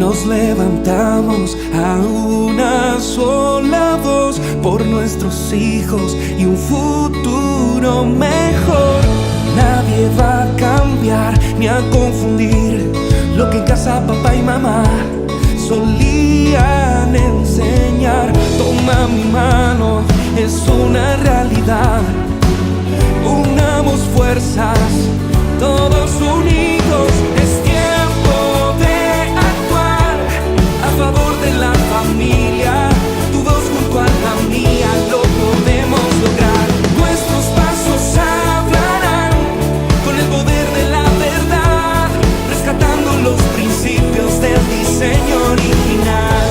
nos levantamos a una sola voz por nuestros hijos y un futuro mejor. Nadie va a cambiar ni a confundir lo que en casa papá y mamá solían enseñar. Toma mi mano, es una realidad. Unamos fuerzas, todos unidos. Es tiempo de actuar a favor de la familia. Tu voz junto a la mía, lo podemos lograr. Nuestros pasos hablarán con el poder de la verdad, rescatando los principios del diseño original.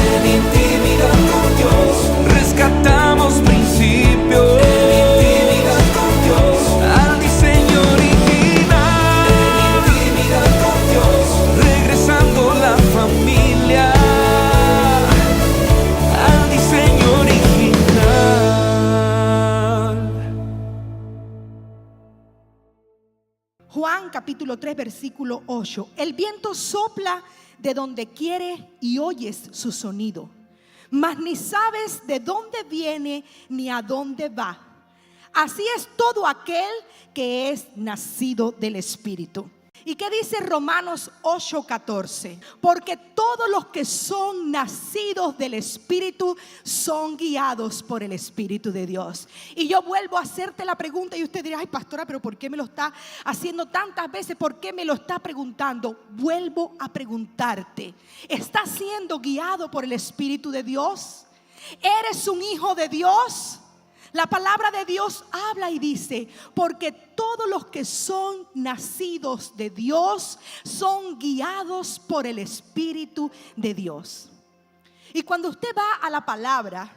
En intimidad con Dios rescatamos principios. En intimidad con Dios al diseño original. En intimidad con Dios regresando la familia al diseño original. Juan capítulo 3 versículo 8. El viento sopla de donde quiere y oyes su sonido, mas ni sabes de dónde viene ni a dónde va. Así es todo aquel que es nacido del Espíritu. ¿Y qué dice Romanos 8:14? Porque todos los que son nacidos del Espíritu son guiados por el Espíritu de Dios. Y yo vuelvo a hacerte la pregunta y usted dirá: ay, pastora, pero ¿por qué me lo está haciendo tantas veces? ¿Por qué me lo está preguntando? Vuelvo a preguntarte: ¿estás siendo guiado por el Espíritu de Dios? ¿Eres un hijo de Dios? La palabra de Dios habla y dice: porque todos los que son nacidos de Dios son guiados por el Espíritu de Dios. Y cuando usted va a la palabra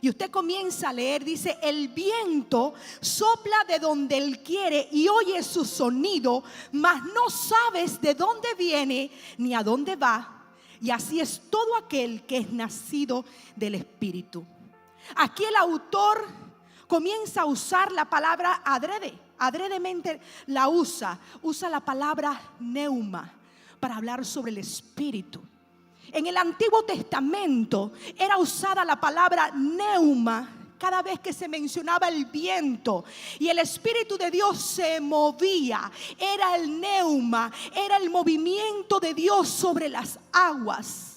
y usted comienza a leer, dice: el viento sopla de donde él quiere y oye su sonido, mas no sabes de dónde viene ni a dónde va. Y así es todo aquel que es nacido del Espíritu. Aquí el autor comienza a usar la palabra adredemente la usa la palabra neuma para hablar sobre el Espíritu. En el Antiguo Testamento era usada la palabra neuma cada vez que se mencionaba el viento y el Espíritu de Dios se movía. Era el neuma, era el movimiento de Dios sobre las aguas.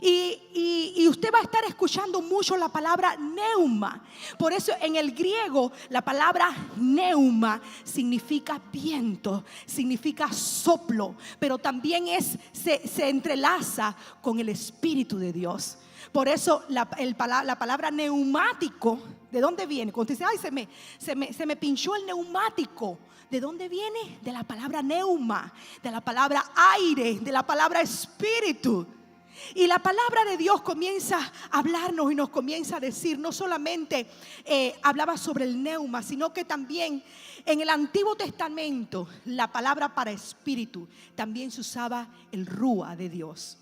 Y usted va a estar escuchando mucho la palabra neuma. Por eso en el griego la palabra neuma significa viento, significa soplo, pero también se entrelaza con el Espíritu de Dios. Por eso la palabra neumático, ¿de dónde viene? Cuando usted dice: ay, se me pinchó el neumático. ¿De dónde viene? De la palabra neuma, de la palabra aire, de la palabra espíritu. Y la palabra de Dios comienza a hablarnos y nos comienza a decir, no solamente hablaba sobre el neuma, sino que también en el Antiguo Testamento la palabra para espíritu también se usaba el rúa de Dios.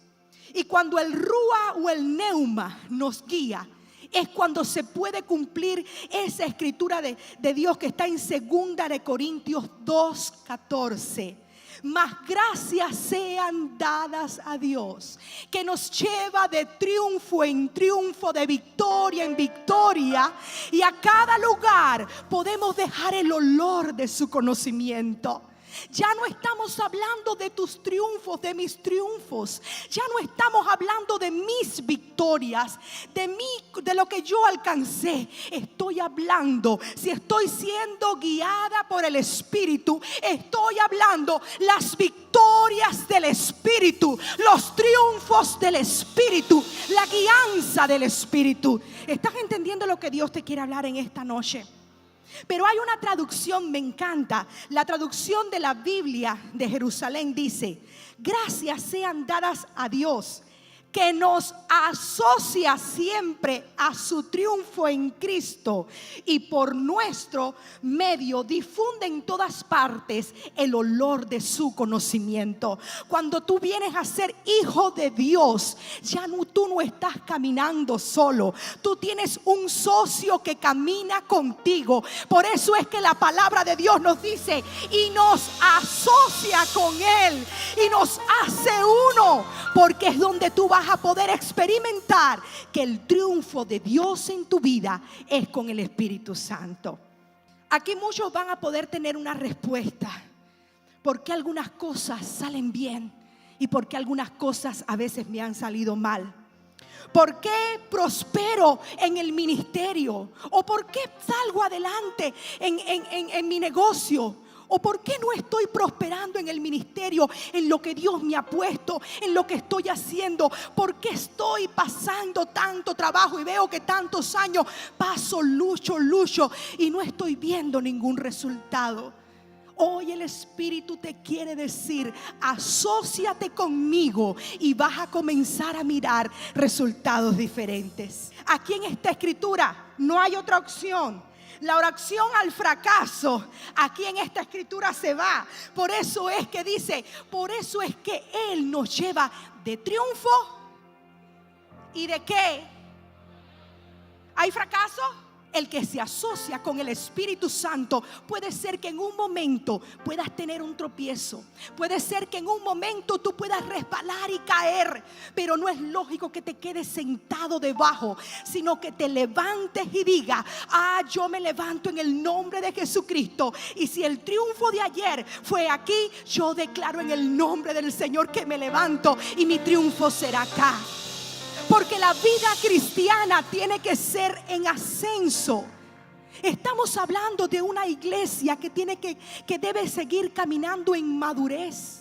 Y cuando el rúa o el neuma nos guía, es cuando se puede cumplir esa escritura de Dios que está en 2 Corintios 2:14. Mas gracias sean dadas a Dios, que nos lleva de triunfo en triunfo, de victoria en victoria, y a cada lugar podemos dejar el olor de su conocimiento. Ya no estamos hablando de tus triunfos, de mis triunfos. Ya no estamos hablando de mis victorias, de lo que yo alcancé. Estoy hablando, si estoy siendo guiada por el Espíritu, estoy hablando las victorias del Espíritu, los triunfos del Espíritu, la guianza del Espíritu. ¿Estás entendiendo lo que Dios te quiere hablar en esta noche? Pero hay una traducción, me encanta. La traducción de la Biblia de Jerusalén dice: gracias sean dadas a Dios, que nos asocia siempre a su triunfo en Cristo y por nuestro medio difunde en todas partes el olor de su conocimiento. Cuando tú vienes a ser hijo de Dios, ya no, tú no estás caminando solo, tú tienes un socio que camina contigo. Por eso es que la palabra de Dios nos dice y nos asocia con Él y nos hace uno, porque es donde tú vas a poder experimentar que el triunfo de Dios en tu vida es con el Espíritu Santo. Aquí muchos van a poder tener una respuesta. ¿Por qué algunas cosas salen bien y por qué algunas cosas a veces me han salido mal? ¿Por qué prospero en el ministerio? ¿O por qué salgo adelante en mi negocio? ¿O por qué no estoy prosperando en el ministerio, en lo que Dios me ha puesto, en lo que estoy haciendo? ¿Por qué estoy pasando tanto trabajo y veo que tantos años paso, lucho y no estoy viendo ningún resultado? Hoy el Espíritu te quiere decir: asóciate conmigo y vas a comenzar a mirar resultados diferentes. Aquí en esta escritura no hay otra opción. La oración al fracaso aquí en esta escritura se va. Por eso es que dice, por eso es que Él nos lleva de triunfo. ¿Y de qué? ¿Hay fracaso? El que se asocia con el Espíritu Santo, puede ser que en un momento puedas tener un tropiezo, puede ser que en un momento tú puedas resbalar y caer, pero no es lógico que te quedes sentado debajo, sino que te levantes y digas: yo me levanto en el nombre de Jesucristo, y si el triunfo de ayer fue aquí, yo declaro en el nombre del Señor que me levanto y mi triunfo será acá. Porque la vida cristiana tiene que ser en ascenso. Estamos hablando de una iglesia que debe seguir caminando en madurez.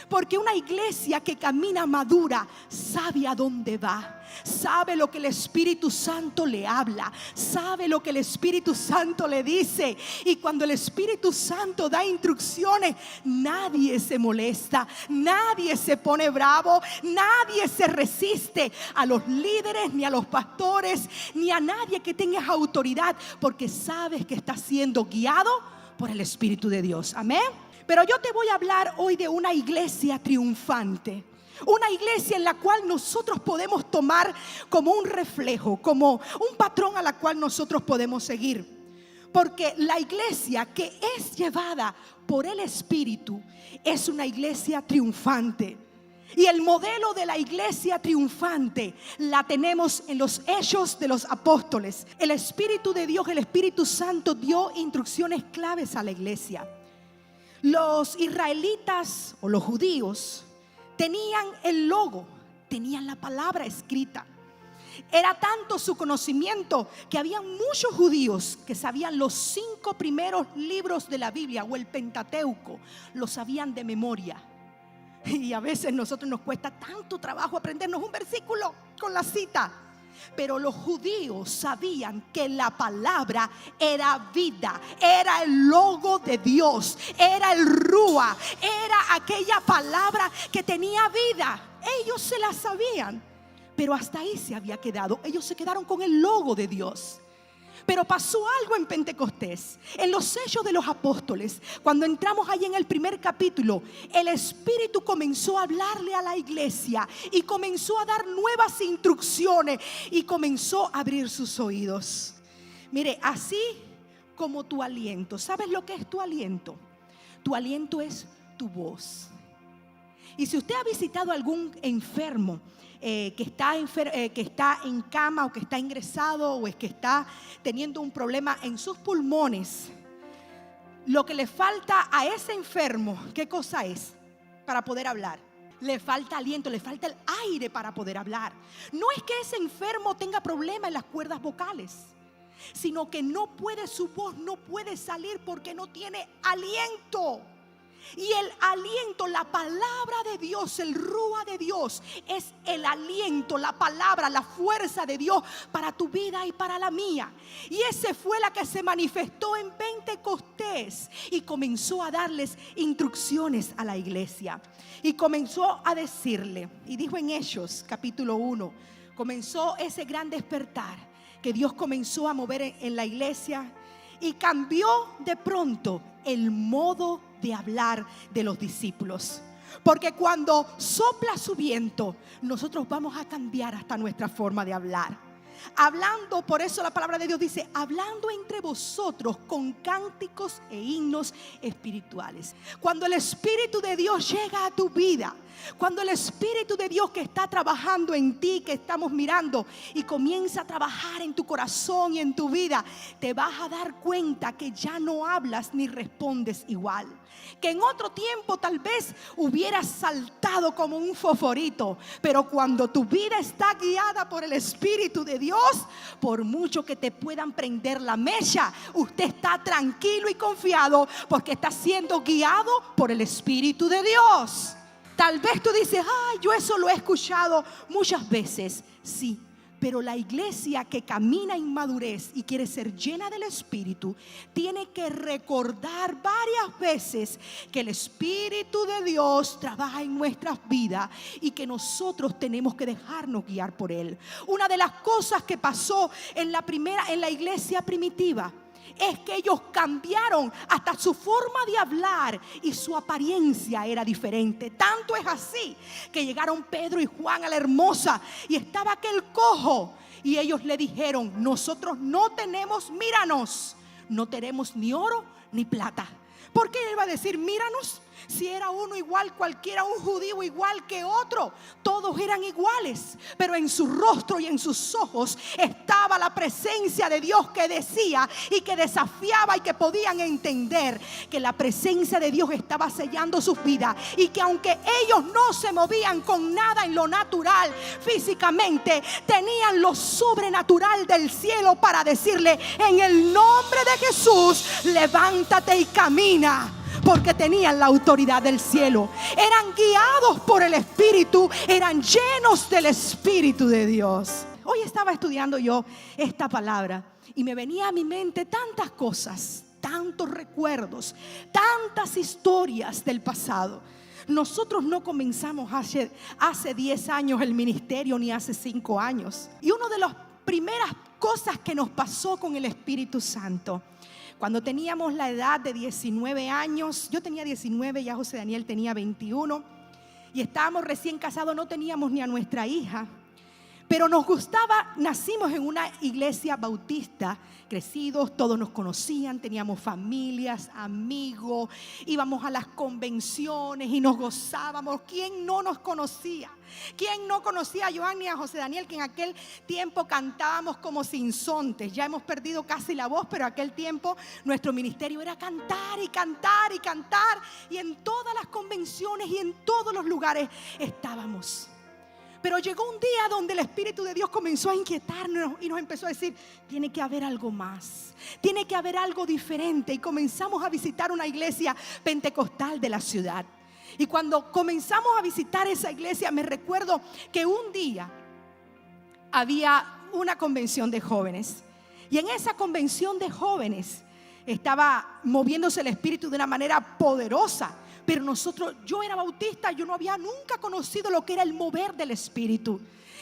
Porque una iglesia que camina madura sabe a dónde va, sabe lo que el Espíritu Santo le habla, sabe lo que el Espíritu Santo le dice. Y cuando el Espíritu Santo da instrucciones, nadie se molesta, nadie se pone bravo, nadie se resiste a los líderes, ni a los pastores, ni a nadie que tenga autoridad, porque sabes que está siendo guiado por el Espíritu de Dios. Amén. Pero yo te voy a hablar hoy de una iglesia triunfante. Una iglesia en la cual nosotros podemos tomar como un reflejo, como un patrón a la cual nosotros podemos seguir. Porque la iglesia que es llevada por el Espíritu es una iglesia triunfante. Y el modelo de la iglesia triunfante la tenemos en los Hechos de los Apóstoles. El Espíritu de Dios, el Espíritu Santo, dio instrucciones claves a la iglesia. Los israelitas o los judíos tenían el logo, tenían la palabra escrita. Era tanto su conocimiento que había muchos judíos que sabían los 5 primeros libros de la Biblia o el Pentateuco, lo sabían de memoria. Y a veces a nosotros nos cuesta tanto trabajo aprendernos un versículo con la cita. Pero los judíos sabían que la palabra era vida, era el logo de Dios, era el Rúa, era aquella palabra que tenía vida. Ellos se la sabían, pero hasta ahí se había quedado. Ellos se quedaron con el logo de Dios. Pero pasó algo en Pentecostés, en los Hechos de los Apóstoles. Cuando entramos ahí en el primer capítulo, el Espíritu comenzó a hablarle a la iglesia y comenzó a dar nuevas instrucciones y comenzó a abrir sus oídos. Mire, así como tu aliento. ¿Sabes lo que es tu aliento? Tu aliento es tu voz. Y si usted ha visitado a algún enfermo que está en cama o que está ingresado o es que está teniendo un problema en sus pulmones, lo que le falta a ese enfermo, ¿qué cosa es? Para poder hablar. Le falta aliento, le falta el aire para poder hablar. No es que ese enfermo tenga problema en las cuerdas vocales, sino que su voz no puede salir porque no tiene aliento. Y el aliento, la palabra de Dios, el Rúa de Dios, es el aliento, la palabra, la fuerza de Dios para tu vida y para la mía. Y esa fue la que se manifestó en Pentecostés y comenzó a darles instrucciones a la iglesia. Y comenzó a decirle, y dijo en Hechos capítulo 1, comenzó ese gran despertar que Dios comenzó a mover en la iglesia. Y cambió de pronto el modo de hablar de los discípulos. Porque cuando sopla su viento, nosotros vamos a cambiar hasta nuestra forma de hablar. Hablando, por eso la palabra de Dios dice, hablando entre vosotros con cánticos e himnos espirituales. Cuando el Espíritu de Dios llega a tu vida, cuando el Espíritu de Dios que está trabajando en ti, que estamos mirando, y comienza a trabajar en tu corazón y en tu vida, te vas a dar cuenta que ya no hablas ni respondes igual. Que en otro tiempo tal vez hubieras saltado como un fosforito, pero cuando tu vida está guiada por el Espíritu de Dios, por mucho que te puedan prender la mecha, usted está tranquilo y confiado porque está siendo guiado por el Espíritu de Dios. Tal vez tú dices, yo eso lo he escuchado muchas veces. Sí, pero la iglesia que camina en madurez y quiere ser llena del Espíritu, tiene que recordar varias veces que el Espíritu de Dios trabaja en nuestras vidas y que nosotros tenemos que dejarnos guiar por Él. Una de las cosas que pasó en la iglesia primitiva es que ellos cambiaron hasta su forma de hablar y su apariencia era diferente. Tanto es así que llegaron Pedro y Juan a la Hermosa y estaba aquel cojo y ellos le dijeron, nosotros no tenemos, míranos, no tenemos ni oro ni plata. ¿Por qué él iba a decir míranos? Si era uno igual cualquiera, un judío igual que otro, todos eran iguales, pero en su rostro y en sus ojos estaba la presencia de Dios que decía y que desafiaba y que podían entender que la presencia de Dios estaba sellando sus vidas y que aunque ellos no se movían con nada en lo natural físicamente, tenían lo sobrenatural del cielo para decirle, en el nombre de Jesús, levántate y camina. Porque tenían la autoridad del cielo. Eran guiados por el Espíritu. Eran llenos del Espíritu de Dios. Hoy estaba estudiando yo esta palabra y me venía a mi mente tantas cosas, tantos recuerdos, tantas historias del pasado. Nosotros no comenzamos hace 10 años el ministerio, ni hace 5 años. Y una de las primeras cosas que nos pasó con el Espíritu Santo, cuando teníamos la edad de 19 años, yo tenía 19, ya José Daniel tenía 21, y estábamos recién casados, no teníamos ni a nuestra hija, pero nos gustaba, nacimos en una iglesia bautista, crecidos, todos nos conocían, teníamos familias, amigos, íbamos a las convenciones y nos gozábamos. ¿Quién no nos conocía? ¿Quién no conocía a Joan ni a José Daniel, que en aquel tiempo cantábamos como sinsontes? Ya hemos perdido casi la voz, pero aquel tiempo nuestro ministerio era cantar y cantar y cantar, y en todas las convenciones y en todos los lugares estábamos. Pero llegó un día donde el Espíritu de Dios comenzó a inquietarnos y nos empezó a decir, tiene que haber algo más, tiene que haber algo diferente. Y comenzamos a visitar una iglesia pentecostal de la ciudad. Y cuando comenzamos a visitar esa iglesia, me recuerdo que un día había una convención de jóvenes. Y en esa convención de jóvenes estaba moviéndose el Espíritu de una manera poderosa. Pero yo era bautista, yo no había nunca conocido lo que era el mover del Espíritu.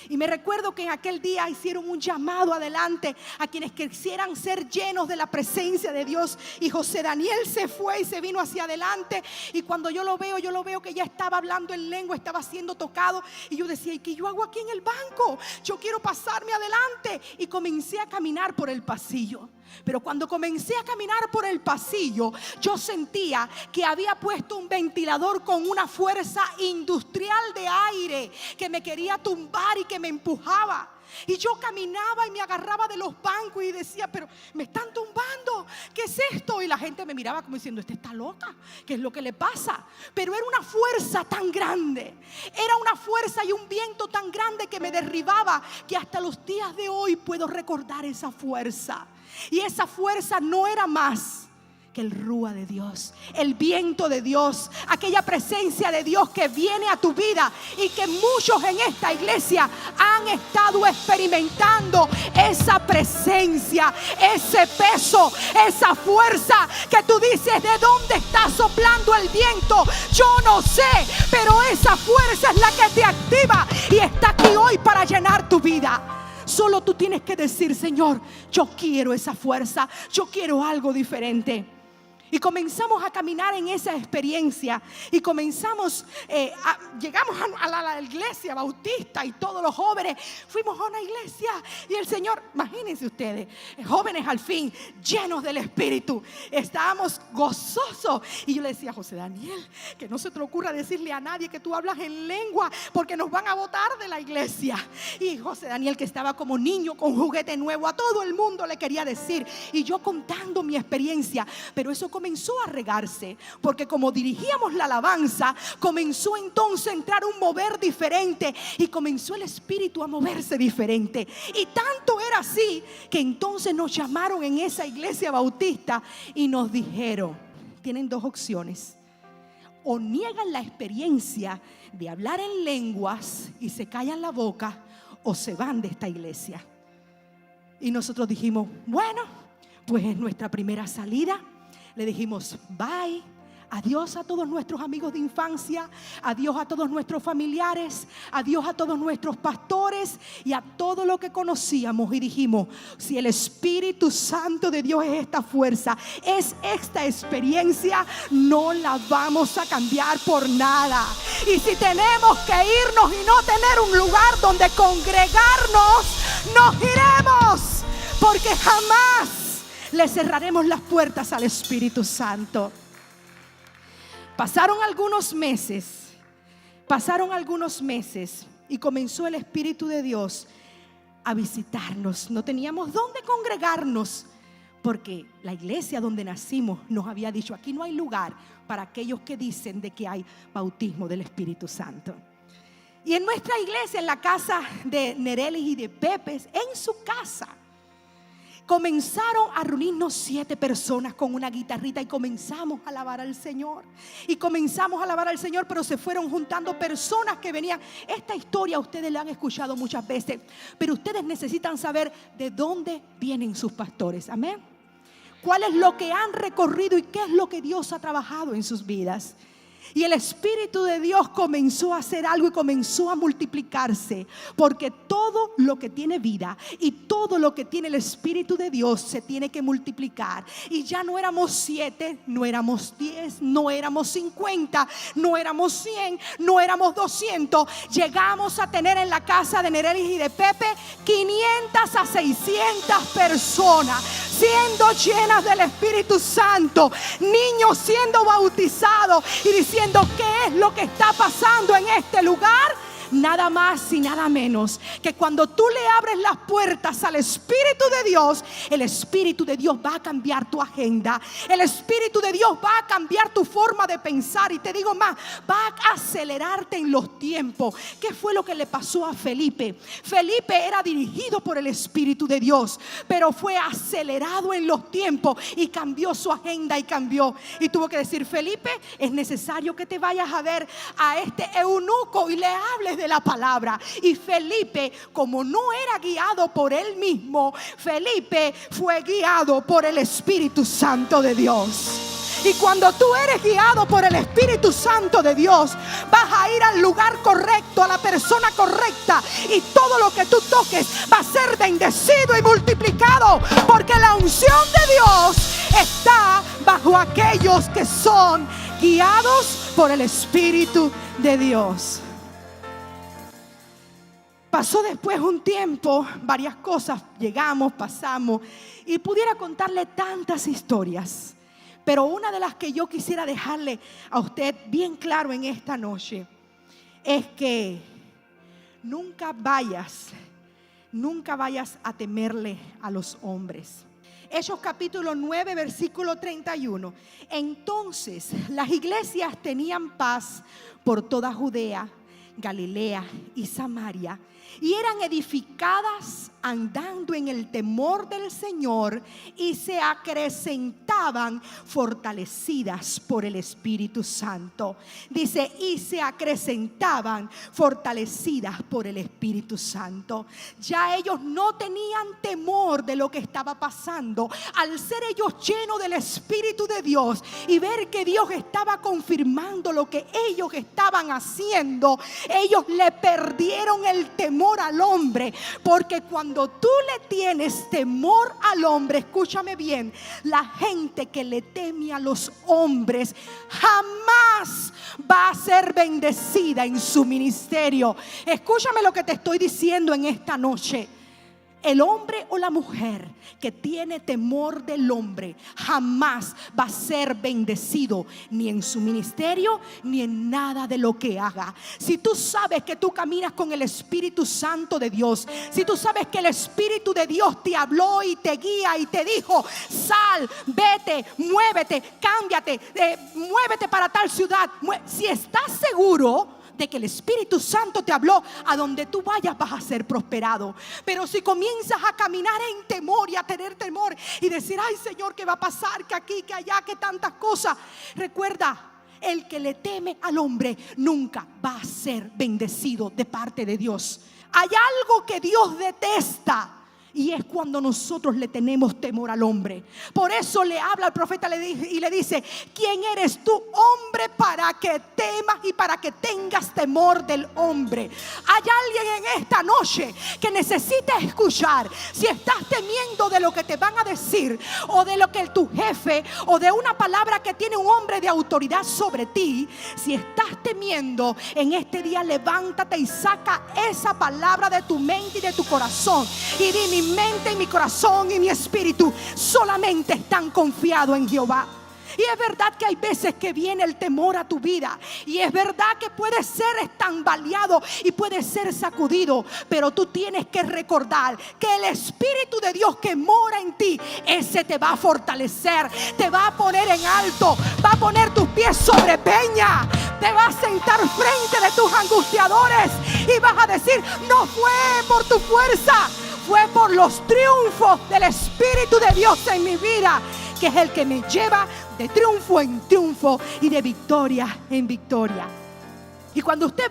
Y me recuerdo que en aquel día hicieron un llamado adelante a quienes quisieran ser llenos de la presencia de Dios. Y José Daniel se fue y se vino hacia adelante. Y cuando yo lo veo que ya estaba hablando en lengua, estaba siendo tocado. Y yo decía, ¿y qué yo hago aquí en el banco? Yo quiero pasarme adelante. Y comencé a caminar por el pasillo. Pero cuando comencé a caminar por el pasillo, yo sentía que había puesto un ventilador con una fuerza industrial de aire que me quería tumbar y que me empujaba. Y yo caminaba y me agarraba de los bancos y decía, pero me están tumbando, ¿qué es esto? Y la gente me miraba como diciendo, esta está loca, ¿qué es lo que le pasa? Pero era una fuerza tan grande, era una fuerza y un viento tan grande que me derribaba, que hasta los días de hoy puedo recordar esa fuerza. Y esa fuerza no era más que el rúa de Dios, el viento de Dios, aquella presencia de Dios que viene a tu vida y que muchos en esta iglesia han estado experimentando esa presencia, ese peso, esa fuerza que tú dices, ¿de dónde está soplando el viento? Yo no sé, pero esa fuerza es la que te activa y está aquí hoy para llenar tu vida. Solo tú tienes que decir: Señor, yo quiero esa fuerza, yo quiero algo diferente. Y comenzamos a caminar en esa experiencia. Y comenzamos, llegamos a la iglesia bautista y todos los jóvenes fuimos a una iglesia. Y el Señor, imagínense ustedes, jóvenes al fin, llenos del Espíritu. Estábamos gozosos. Y yo le decía a José Daniel, que no se te ocurra decirle a nadie que tú hablas en lengua, porque nos van a botar de la iglesia. Y José Daniel, que estaba como niño con juguete nuevo, a todo el mundo le quería decir. Y yo contando mi experiencia. Pero eso comenzó a regarse, porque como dirigíamos la alabanza, comenzó entonces a entrar un mover diferente y comenzó el Espíritu a moverse diferente. Y tanto era así que entonces nos llamaron en esa iglesia bautista y nos dijeron: tienen dos opciones: o niegan la experiencia de hablar en lenguas y se callan la boca, o se van de esta iglesia. Y nosotros dijimos: bueno, pues es nuestra primera salida. Le dijimos bye, adiós a todos nuestros amigos de infancia, adiós a todos nuestros familiares, adiós a todos nuestros pastores y a todo lo que conocíamos. Y dijimos: si el Espíritu Santo de Dios es esta fuerza, es esta experiencia, no la vamos a cambiar por nada. Y si tenemos que irnos y no tener un lugar donde congregarnos, nos iremos, porque jamás le cerraremos las puertas al Espíritu Santo. Pasaron algunos meses y comenzó el Espíritu de Dios a visitarnos. No teníamos dónde congregarnos, porque la iglesia donde nacimos nos había dicho: aquí no hay lugar para aquellos que dicen de que hay bautismo del Espíritu Santo. Y en nuestra iglesia, en la casa de Nerelis y de Pepe, en su casa, comenzaron a reunirnos 7 personas con una guitarrita y comenzamos a alabar al Señor. Pero se fueron juntando personas que venían. Esta historia ustedes la han escuchado muchas veces, pero ustedes necesitan saber de dónde vienen sus pastores. Amén. ¿Cuál es lo que han recorrido y qué es lo que Dios ha trabajado en sus vidas? Y el Espíritu de Dios comenzó a hacer algo y comenzó a multiplicarse, porque todo lo que tiene vida y todo lo que tiene el Espíritu de Dios se tiene que multiplicar. Y ya no éramos 7, no éramos 10, no éramos 50, no éramos 100, no éramos 200. Llegamos a tener en la casa de Nerelis y de Pepe 500 a 600 personas siendo llenas del Espíritu Santo, niños siendo bautizados y diciendo: ¿qué es lo que está pasando en este lugar? Nada más y nada menos que cuando tú le abres las puertas al Espíritu de Dios, el Espíritu de Dios va a cambiar tu agenda. El Espíritu de Dios va a cambiar tu forma de pensar. Y te digo más, va a acelerarte en los tiempos. ¿Qué fue lo que le pasó a Felipe? Felipe era dirigido por el Espíritu de Dios, pero fue acelerado en los tiempos y cambió su agenda y cambió. Y tuvo que decir: Felipe, es necesario que te vayas a ver a este eunuco y le hables de la palabra. Y Felipe, como no era guiado por él mismo, Felipe fue guiado por el Espíritu Santo de Dios. Y cuando tú eres guiado por el Espíritu Santo de Dios, vas a ir al lugar correcto, a la persona correcta, y todo lo que tú toques va a ser bendecido y multiplicado, porque la unción de Dios está bajo aquellos que son guiados por el Espíritu de Dios. Pasó después un tiempo, varias cosas, llegamos, pasamos, y pudiera contarle tantas historias, pero una de las que yo quisiera dejarle a usted bien claro en esta noche es que nunca vayas a temerle a los hombres. Hechos capítulo 9, versículo 31. Entonces las iglesias tenían paz por toda Judea Galilea y Samaria, y eran edificadas andando en el temor del Señor, y se acrecentaban fortalecidas por el Espíritu Santo. Dice, y se acrecentaban fortalecidas por el Espíritu Santo. Ya ellos no tenían temor de lo que estaba pasando. Al ser ellos llenos del Espíritu de Dios y ver que Dios estaba confirmando lo que ellos estaban haciendo, ellos le perdieron el temor al hombre. Porque cuando tú le tienes temor al hombre, escúchame bien, la gente que le teme a los hombres jamás va a ser bendecida en su ministerio. Escúchame lo que te estoy diciendo en esta noche. El hombre o la mujer que tiene temor del hombre jamás va a ser bendecido, ni en su ministerio ni en nada de lo que haga. Si tú sabes que tú caminas con el Espíritu Santo de Dios, si tú sabes que el Espíritu de Dios te habló y te guía y te dijo: sal, vete, muévete, cámbiate, muévete para tal ciudad. Si estás seguro de que el Espíritu Santo te habló, a donde tú vayas vas a ser prosperado. Pero si comienzas a caminar en temor y a tener temor y decir: ay Señor, ¿qué va a pasar? Que aquí, que allá, que tantas cosas. Recuerda, el que le teme al hombre nunca va a ser bendecido de parte de Dios. Hay algo que Dios detesta, y es cuando nosotros le tenemos temor al hombre. Por eso le habla al profeta y le dice: ¿quién eres tú, hombre, para que temas y para que tengas temor del hombre? Hay alguien en esta noche que necesita escuchar. Si estás temiendo de lo que te van a decir, o de lo que tu jefe, o de una palabra que tiene un hombre de autoridad sobre ti, si estás temiendo, en este día levántate y saca esa palabra de tu mente y de tu corazón y di: mi mente y mi corazón y mi espíritu solamente están confiados en Jehová. Y es verdad que hay veces que viene el temor a tu vida, y es verdad que puede ser estambaleado y puede ser sacudido, pero tú tienes que recordar que el Espíritu de Dios que mora en ti, ese te va a fortalecer, te va a poner en alto, va a poner tus pies sobre peña, te va a sentar frente de tus angustiadores y vas a decir: no fue por tu fuerza, fue por los triunfos del Espíritu de Dios en mi vida, que es el que me lleva de triunfo en triunfo y de victoria en victoria. Y cuando usted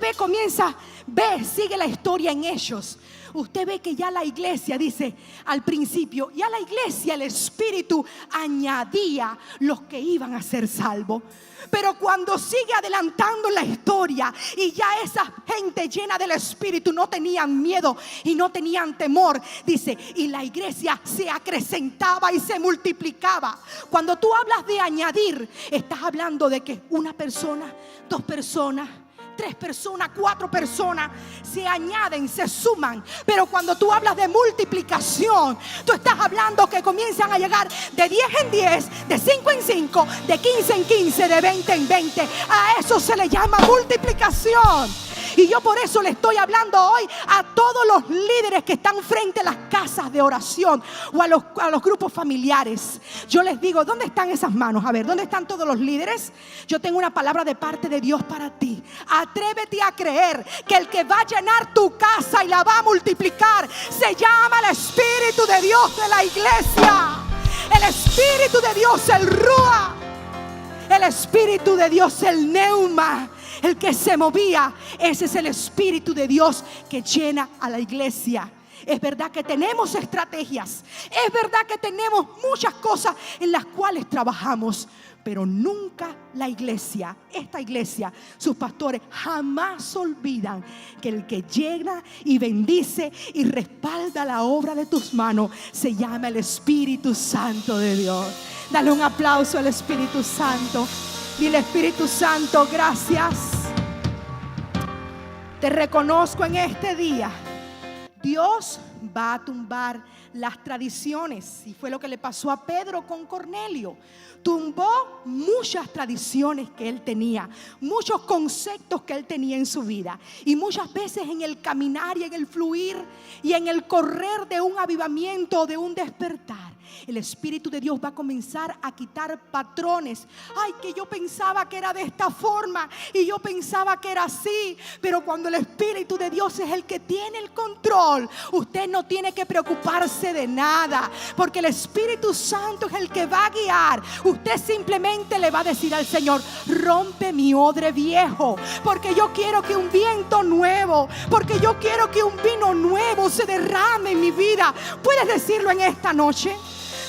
sigue la historia en Hechos, usted ve que ya la iglesia, dice al principio, ya la iglesia, el Espíritu añadía los que iban a ser salvos. Pero cuando sigue adelantando la historia y ya esa gente llena del Espíritu no tenían miedo y no tenían temor, dice, y la iglesia se acrecentaba y se multiplicaba. Cuando tú hablas de añadir, estás hablando de que una persona, 2 personas, 3 personas, 4 personas se añaden, se suman. Pero cuando tú hablas de multiplicación, tú estás hablando que comienzan a llegar de 10 en 10, de 5 en 5, de 15 en 15, de 20 en 20. A eso se le llama multiplicación. Y yo por eso le estoy hablando hoy a todos los líderes que están frente a las casas de oración o a los grupos familiares. Yo les digo: ¿dónde están esas manos? A ver, ¿dónde están todos los líderes? Yo tengo una palabra de parte de Dios para ti. Atrévete a creer que el que va a llenar tu casa y la va a multiplicar se llama el Espíritu de Dios de la iglesia. El Espíritu de Dios, el Ruach. El Espíritu de Dios, el Neuma. El que se movía, ese es el Espíritu de Dios que llena a la iglesia. Es verdad que tenemos estrategias, es verdad que tenemos muchas cosas en las cuales trabajamos, pero nunca la iglesia, esta iglesia, sus pastores jamás olvidan que el que llega y bendice y respalda la obra de tus manos se llama el Espíritu Santo de Dios. Dale un aplauso al Espíritu Santo. Dile: Espíritu Santo, gracias. Te reconozco en este día. Dios va a tumbar las tradiciones, y fue lo que le pasó a Pedro con Cornelio. Tumbó muchas tradiciones que él tenía, muchos conceptos que él tenía en su vida, y muchas veces en el caminar y en el fluir y en el correr de un avivamiento, de un despertar, el Espíritu de Dios va a comenzar a quitar patrones. Ay, que yo pensaba que era de esta forma y yo pensaba que era así. Pero cuando el Espíritu de Dios es el que tiene el control, usted no tiene que preocuparse de nada, porque el Espíritu Santo es el que va a guiar. Usted simplemente le va a decir al Señor: rompe mi odre viejo, porque yo quiero que un viento nuevo, porque yo quiero que un vino nuevo se derrame en mi vida. ¿Puedes decirlo en esta noche?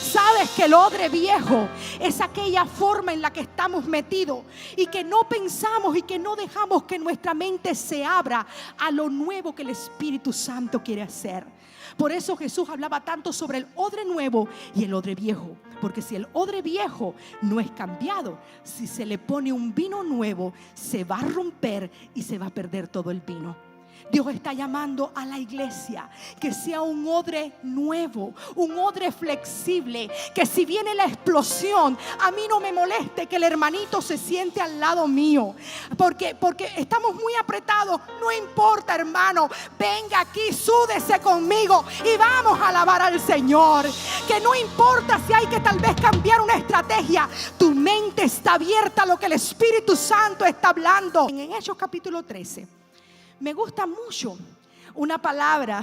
Sabes que el odre viejo es aquella forma en la que estamos metidos y que no pensamos y que no dejamos que nuestra mente se abra a lo nuevo que el Espíritu Santo quiere hacer. Por eso Jesús hablaba tanto sobre el odre nuevo y el odre viejo, porque si el odre viejo no es cambiado, si se le pone un vino nuevo, se va a romper y se va a perder todo el vino. Dios está llamando a la iglesia que sea un odre nuevo, un odre flexible, que si viene la explosión, a mí no me moleste que el hermanito se siente al lado mío, porque estamos muy apretados. No importa, hermano, venga aquí, súdese conmigo y vamos a alabar al Señor. Que no importa si hay que tal vez cambiar una estrategia, tu mente está abierta a lo que el Espíritu Santo está hablando. En Hechos capítulo 13 me gusta mucho una palabra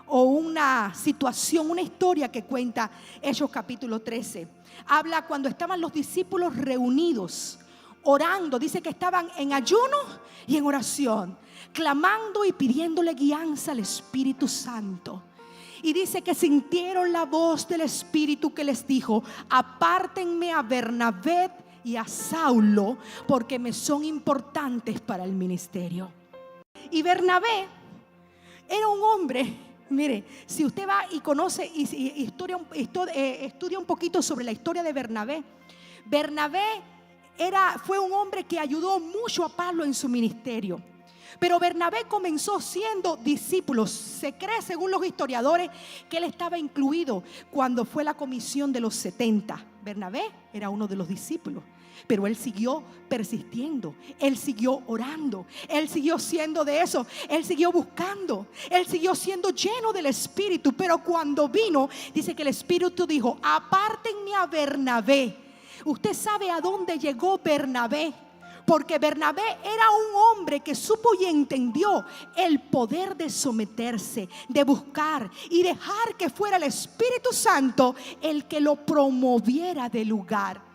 o una situación, una historia que cuenta Hechos capítulo 13. Habla cuando estaban los discípulos reunidos, orando. Dice que estaban en ayuno y en oración, clamando y pidiéndole guianza al Espíritu Santo. Y dice que sintieron la voz del Espíritu que les dijo: apártenme a Bernabé y a Saulo, porque me son importantes para el ministerio. Y Bernabé era un hombre, mire, si usted va y conoce y estudia un poquito sobre la historia de Bernabé. Bernabé fue un hombre que ayudó mucho a Pablo en su ministerio. Pero Bernabé comenzó siendo discípulo. Se cree, según los historiadores, que él estaba incluido cuando fue la comisión de los 70. Bernabé era uno de los discípulos. Pero él siguió persistiendo, él siguió orando, él siguió siendo de eso, él siguió buscando, él siguió siendo lleno del Espíritu. Pero cuando vino, dice que el Espíritu dijo: apártenme a Bernabé. Usted sabe a dónde llegó Bernabé, porque Bernabé era un hombre que supo y entendió el poder de someterse, de buscar y dejar que fuera el Espíritu Santo el que lo promoviera del lugar.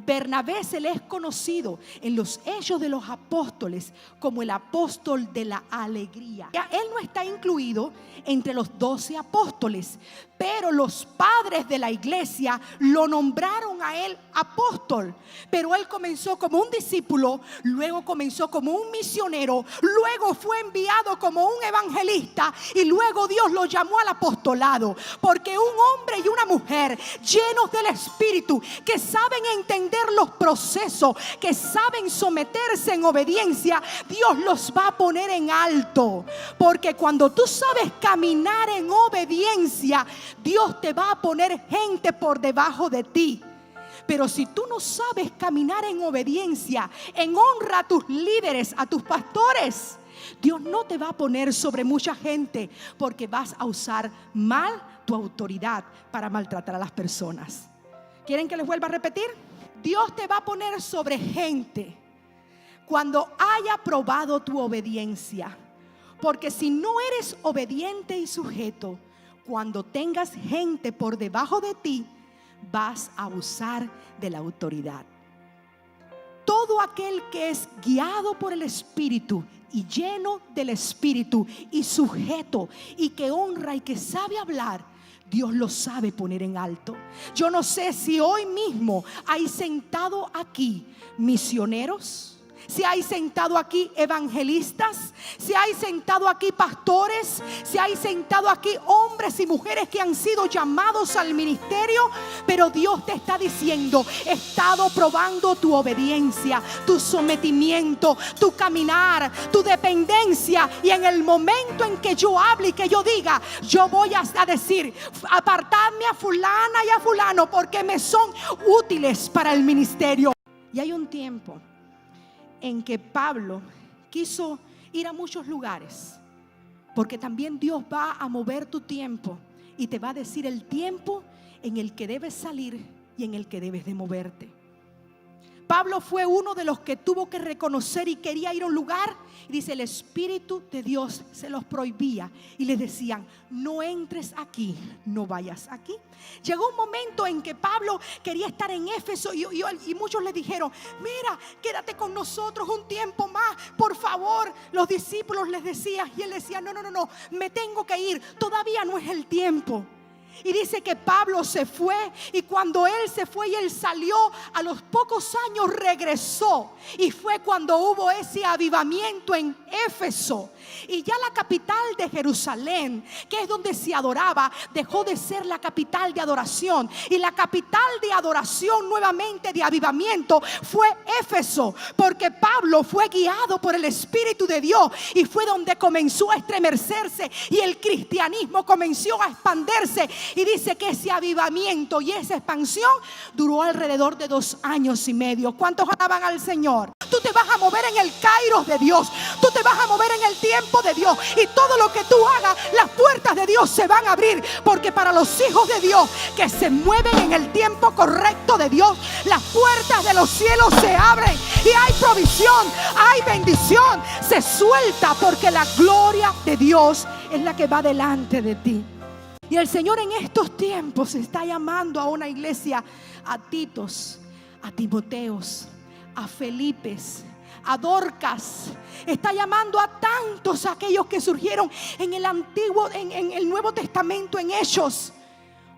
Bernabé se le es conocido en los Hechos de los Apóstoles como el apóstol de la alegría. Él no está incluido entre los 12 apóstoles, pero los padres de la iglesia lo nombraron a él apóstol. Pero él comenzó como un discípulo, luego comenzó como un misionero, luego fue enviado como un evangelista y luego Dios lo llamó al apostolado. Porque un hombre y una mujer llenos del Espíritu, que saben entender los procesos, que saben someterse en obediencia, Dios los va a poner en alto. Porque cuando tú sabes caminar en obediencia, Dios te va a poner gente por debajo de ti. Pero si tú no sabes caminar en obediencia, en honra a tus líderes, a tus pastores, Dios no te va a poner sobre mucha gente, porque vas a usar mal tu autoridad para maltratar a las personas. ¿Quieren que les vuelva a repetir? Dios te va a poner sobre gente cuando haya probado tu obediencia. Porque si no eres obediente y sujeto, cuando tengas gente por debajo de ti, vas a abusar de la autoridad. Todo aquel que es guiado por el Espíritu y lleno del Espíritu y sujeto y que honra y que sabe hablar, Dios lo sabe poner en alto. Yo no sé si hoy mismo hay sentado aquí misioneros, si hay sentado aquí evangelistas, si hay sentado aquí pastores, si hay sentado aquí hombres y mujeres que han sido llamados al ministerio, pero Dios te está diciendo: he estado probando tu obediencia, tu sometimiento, tu caminar, tu dependencia, y en el momento en que yo hable y que yo diga, yo voy a decir: apartadme a fulana y a fulano, porque me son útiles para el ministerio. Y hay un tiempo en que Pablo quiso ir a muchos lugares, porque también Dios va a mover tu tiempo y te va a decir el tiempo en el que debes salir y en el que debes de moverte. Pablo fue uno de los que tuvo que reconocer y quería ir a un lugar, y dice: el Espíritu de Dios se los prohibía y les decían: no entres aquí, no vayas aquí. Llegó un momento en que Pablo quería estar en Éfeso y muchos le dijeron: mira, quédate con nosotros un tiempo más, por favor. Los discípulos les decían, y él decía: no, me tengo que ir, todavía no es el tiempo. Y dice que Pablo se fue, y cuando él se fue y él salió, a los pocos años regresó, y fue cuando hubo ese avivamiento en Éfeso. Y ya la capital de Jerusalén, que es donde se adoraba, dejó de ser la capital de adoración, y la capital de adoración nuevamente, de avivamiento, fue Éfeso, porque Pablo fue guiado por el Espíritu de Dios, y fue donde comenzó a estremecerse y el cristianismo comenzó a expandirse. Y dice que ese avivamiento y esa expansión duró alrededor de 2 años y medio. ¿Cuántos alaban al Señor? Tú te vas a mover en el kairos de Dios, tú te vas a mover en el tiempo de Dios, y todo lo que tú hagas, las puertas de Dios se van a abrir, porque para los hijos de Dios que se mueven en el tiempo correcto de Dios, las puertas de los cielos se abren y hay provisión, hay bendición, se suelta, porque la gloria de Dios es la que va delante de ti. Y el Señor en estos tiempos está llamando a una iglesia, a Titos, a Timoteos, a Felipes, a Dorcas. Está llamando a tantos aquellos que surgieron en el antiguo, en el Nuevo Testamento, en Hechos,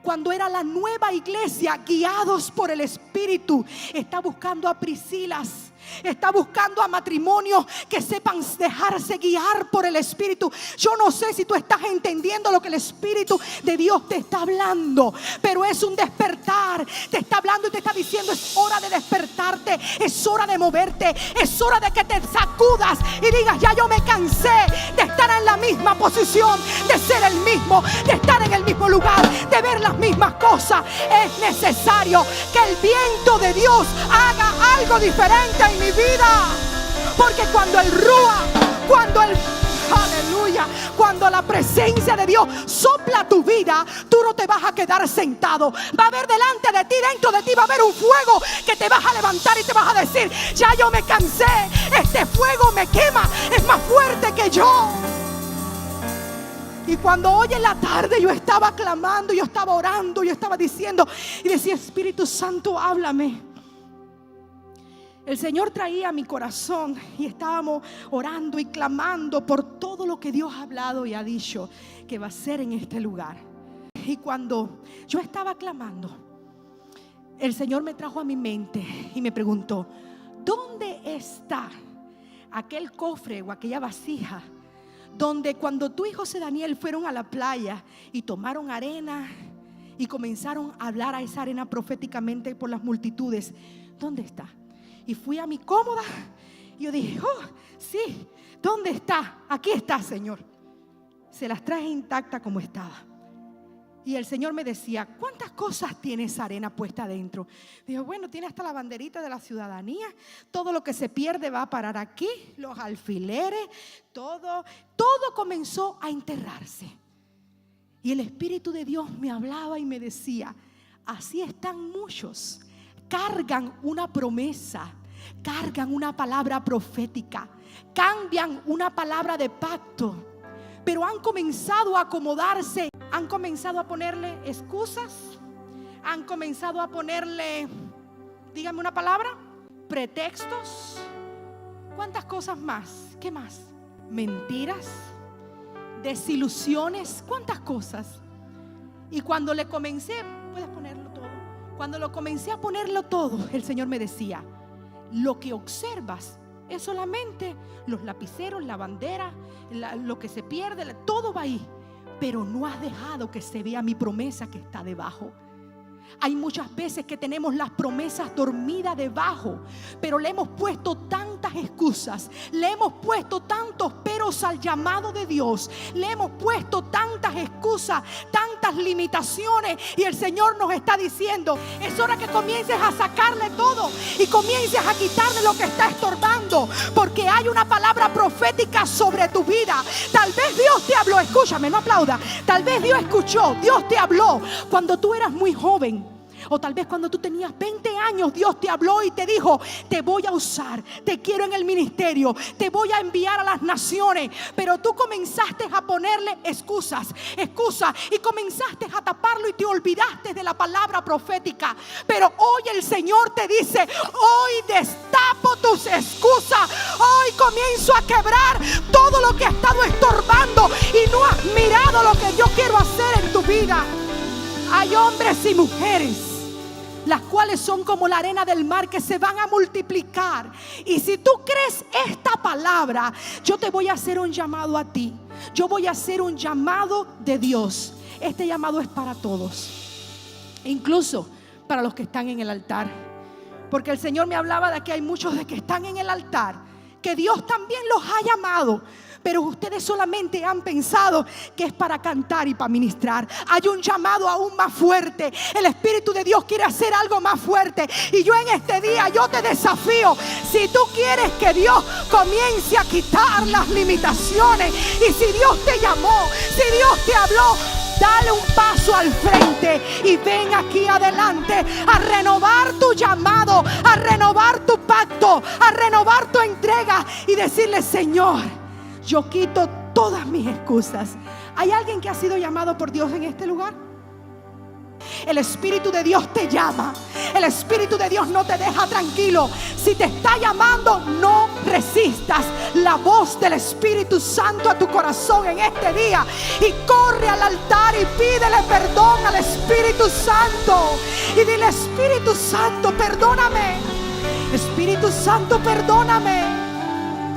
cuando era la nueva iglesia, guiados por el Espíritu. Está buscando a Priscilas, está buscando a matrimonios que sepan dejarse guiar por el Espíritu. Yo no sé si tú estás entendiendo lo que el Espíritu de Dios te está hablando, pero es un despertar. Te está hablando y te está diciendo: es hora de despertarte, es hora de moverte, es hora de que te sacudas y digas: ya yo me cansé de estar en la misma posición, de ser el mismo, de estar en el mismo lugar, de ver las mismas cosas. Es necesario que el viento de Dios haga algo diferente en mi vida, porque cuando el Ruach, cuando la presencia de Dios sopla tu vida, tú no te vas a quedar sentado. Va a haber delante de ti, dentro de ti va a haber un fuego que te vas a levantar y te vas a decir: ya yo me cansé, este fuego me quema, es más fuerte que yo. Y cuando hoy en la tarde yo estaba clamando, yo estaba orando, yo estaba diciendo y decía: Espíritu Santo, háblame. El Señor traía a mi corazón y estábamos orando y clamando por todo lo que Dios ha hablado y ha dicho que va a hacer en este lugar. Y cuando yo estaba clamando, el Señor me trajo a mi mente y me preguntó: ¿dónde está aquel cofre o aquella vasija donde cuando tú y José Daniel fueron a la playa y tomaron arena y comenzaron a hablar a esa arena proféticamente por las multitudes? ¿Dónde está? Y fui a mi cómoda y yo dije: oh, sí, ¿dónde está? Aquí está, Señor. Se las traje intacta como estaba. Y el Señor me decía: ¿cuántas cosas tiene esa arena puesta adentro? Dijo: bueno, tiene hasta la banderita de la ciudadanía. Todo lo que se pierde va a parar aquí. Los alfileres, todo comenzó a enterrarse. Y el Espíritu de Dios me hablaba y me decía: así están muchos. Cargan una promesa, cargan una palabra profética, cambian una palabra de pacto, pero han comenzado a acomodarse, han comenzado a ponerle excusas, han comenzado a ponerle, dígame una palabra, pretextos. ¿Cuántas cosas más? ¿Qué más? Mentiras, desilusiones, ¿cuántas cosas? Y cuando le comencé, puedes ponerlo todo. Cuando lo comencé a ponerlo todo, el Señor me decía: lo que observas es solamente los lapiceros, la bandera, lo que se pierde, todo va ahí, pero no has dejado que se vea mi promesa que está debajo. Hay muchas veces que tenemos las promesas dormidas debajo, pero le hemos puesto tantas excusas, le hemos puesto tantos peros sometidos al llamado de Dios, le hemos puesto tantas excusas, tantas limitaciones, y el Señor nos está diciendo: es hora que comiences a sacarle todo y comiences a quitarle lo que está estorbando, porque hay una palabra profética sobre tu vida. Tal vez Dios te habló, escúchame, no aplauda. Tal vez Dios escuchó, Dios te habló cuando tú eras muy joven. O tal vez cuando tú tenías 20 años, Dios te habló y te dijo: te voy a usar, te quiero en el ministerio, te voy a enviar a las naciones. Pero tú comenzaste a ponerle excusas, y comenzaste a taparlo y te olvidaste de la palabra profética. Pero hoy el Señor te dice: hoy destapo tus excusas, hoy comienzo a quebrar todo lo que ha estado estorbando y no has mirado lo que yo quiero hacer en tu vida. Hay hombres y mujeres las cuales son como la arena del mar, que se van a multiplicar. Y si tú crees esta palabra, yo te voy a hacer un llamado a ti. Yo voy a hacer un llamado de Dios. Este llamado es para todos, incluso para los que están en el altar, porque el Señor me hablaba de que hay muchos de que están en el altar, que Dios también los ha llamado, pero ustedes solamente han pensado que es para cantar y para ministrar. Hay un llamado aún más fuerte. El Espíritu de Dios quiere hacer algo más fuerte. Y yo en este día, yo te desafío: si tú quieres que Dios comience a quitar las limitaciones, y si Dios te llamó, si Dios te habló, dale un paso al frente y ven aquí adelante a renovar tu llamado, a renovar tu pacto, a renovar tu entrega y decirle: Señor, yo quito todas mis excusas. ¿Hay alguien que ha sido llamado por Dios en este lugar? El Espíritu de Dios te llama. El Espíritu de Dios no te deja tranquilo. Si te está llamando, no resistas la voz del Espíritu Santo a tu corazón en este día, y corre al altar y pídele perdón al Espíritu Santo y dile: Espíritu Santo, perdóname. Espíritu Santo, perdóname,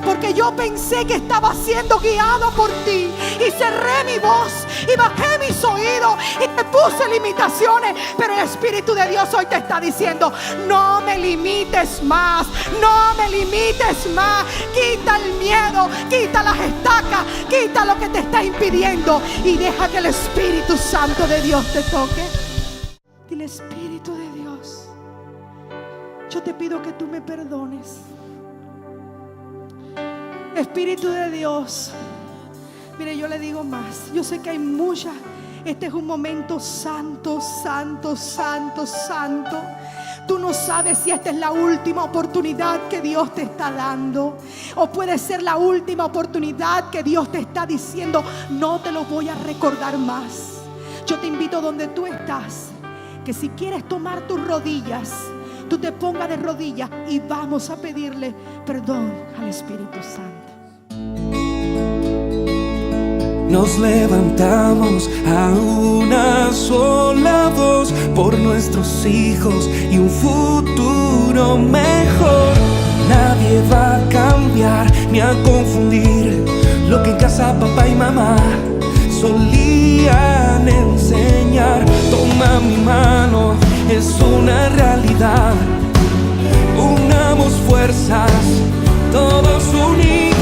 porque yo pensé que estaba siendo guiado por ti y cerré mi voz y bajé mis oídos y te puse limitaciones. Pero el Espíritu de Dios hoy te está diciendo: no me limites más, no me limites más. Quita el miedo, quita las estacas, quita lo que te está impidiendo y deja que el Espíritu Santo de Dios te toque. Dile: Espíritu de Dios, yo te pido que tú me perdones. Espíritu de Dios, mire, yo le digo más. Yo sé que hay muchas. Este es un momento santo, santo, santo, santo. Tú no sabes si esta es la última oportunidad que Dios te está dando, o puede ser la última oportunidad que Dios te está diciendo: no te lo voy a recordar más. Yo te invito donde tú estás, que si quieres tomar tus rodillas, tú te pongas de rodillas y vamos a pedirle perdón al Espíritu Santo. Nos levantamos a una sola voz por nuestros hijos y un futuro mejor. Nadie va a cambiar ni a confundir lo que en casa papá y mamá solían enseñar. Toma mi mano, es una realidad. Unamos fuerzas, todos unidos.